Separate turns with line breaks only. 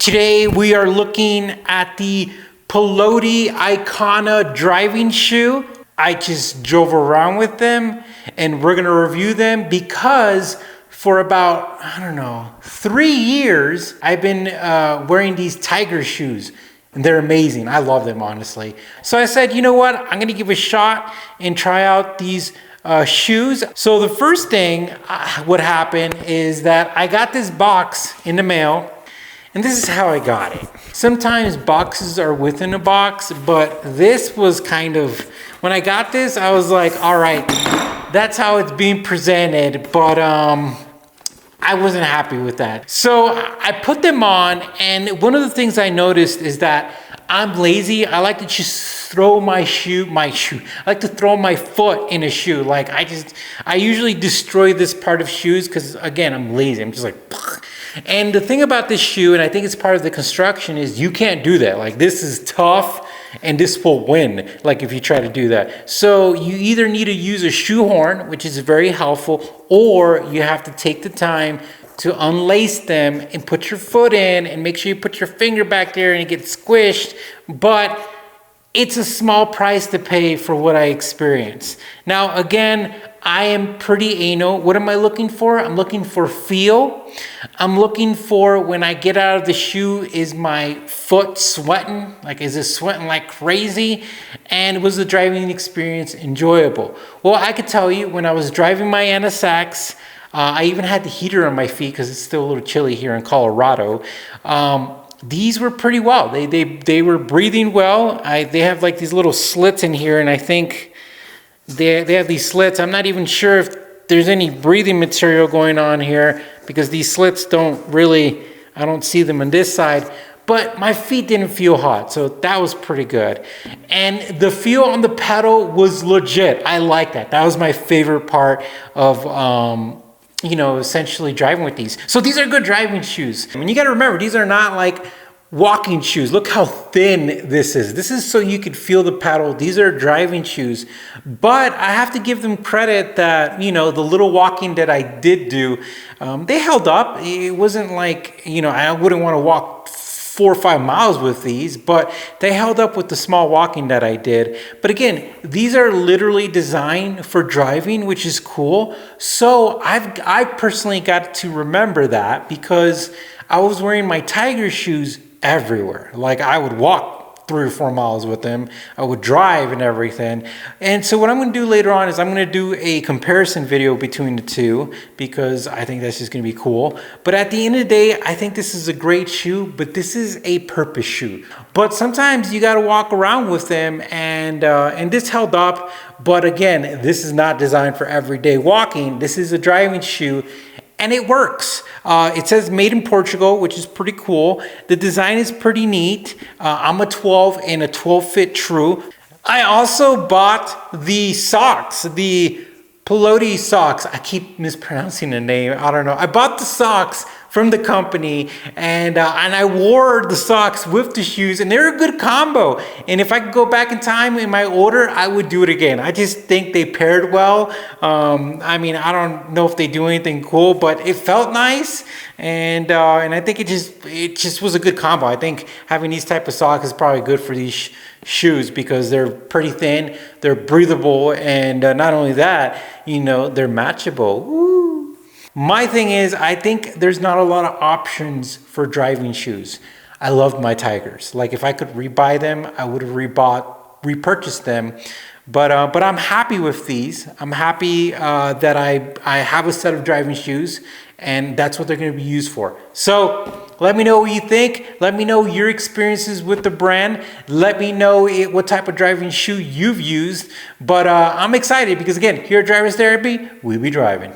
Today we are looking at the Piloti Icona driving shoe. I just drove around with them and we're gonna review them because for about, 3 years, I've been wearing these Tiger shoes. And they're amazing. I love them, honestly. So I said, you know what? I'm gonna give a shot and try out these shoes. So the first thing what happened is that I got this box in the mail, and this is how I got it. Sometimes boxes are within a box, but this was kind of, when I got this, I was like, all right, that's how it's being presented, but I wasn't happy with that. So I put them on, and one of the things I noticed is that I'm lazy. I like to just throw my shoe. I like to throw my foot in a shoe. Like I usually destroy this part of shoes because again, I'm lazy. I'm just like, and the thing about this shoe, and I think it's part of the construction, is you can't do that. Like this is tough. And this will win, like if you try to do that. So you either need to use a shoehorn, which is very helpful, or you have to take the time to unlace them and put your foot in and make sure you put your finger back there and it gets squished. But it's a small price to pay for what I experienced. Now, again, I am pretty anal. What am I looking for? I'm looking for feel. I'm looking for when I get out of the shoe, is my foot sweating? Like, is it sweating like crazy? And was the driving experience enjoyable? Well, I could tell you when I was driving my NSX, I even had the heater on my feet because it's still a little chilly here in Colorado. These were pretty well. They were breathing well. They have like these little slits in here, and I think they have these slits. I'm not even sure if there's any breathing material going on here because these slits don't really, I don't see them on this side, but my feet didn't feel hot, so that was pretty good. And the feel on the pedal was legit. I like that. That was my favorite part of essentially driving with these. So these are good driving shoes. I mean, you got to remember, these are not like walking shoes. Look how thin this is. This is so you could feel the pedal. These are driving shoes. But I have to give them credit that, the little walking that I did do, they held up. It wasn't like, I wouldn't want to walk 4 or 5 miles with these, but they held up with the small walking that I did. But again, these are literally designed for driving, which is cool. So I personally got to remember that because I was wearing my Tiger shoes everywhere. Like I would walk 3 or 4 miles with them. I would drive and everything. And so what I'm going to do later on is I'm going to do a comparison video between the two because I think that's just going to be cool. But at the end of the day, I think this is a great shoe, but this is a purpose shoe. But sometimes you got to walk around with them, and this held up. But again, this is not designed for everyday walking. This is a driving shoe. And it works. It says made in Portugal, which is pretty cool. The design is pretty neat. I'm a 12 and a 12 fit true. I also bought the socks, the Piloti socks. I keep mispronouncing the name. I don't know. I bought the socks from the company, and I wore the socks with the shoes, and they're a good combo. And if I could go back in time in my order, I would do it again. I just think they paired well. I mean, I don't know if they do anything cool, but it felt nice, and I think it just was a good combo. I think having these type of socks is probably good for these shoes because they're pretty thin, they're breathable, and not only that, they're matchable. Woo. My thing is, I think there's not a lot of options for driving shoes. I loved my Tigers. Like if I could rebuy them, I would have repurchased them. But I'm happy with these. I'm happy that I have a set of driving shoes, and that's what they're going to be used for. So let me know what you think. Let me know your experiences with the brand. Let me know what type of driving shoe you've used. But I'm excited because again, here at Drivers Therapy, we be driving.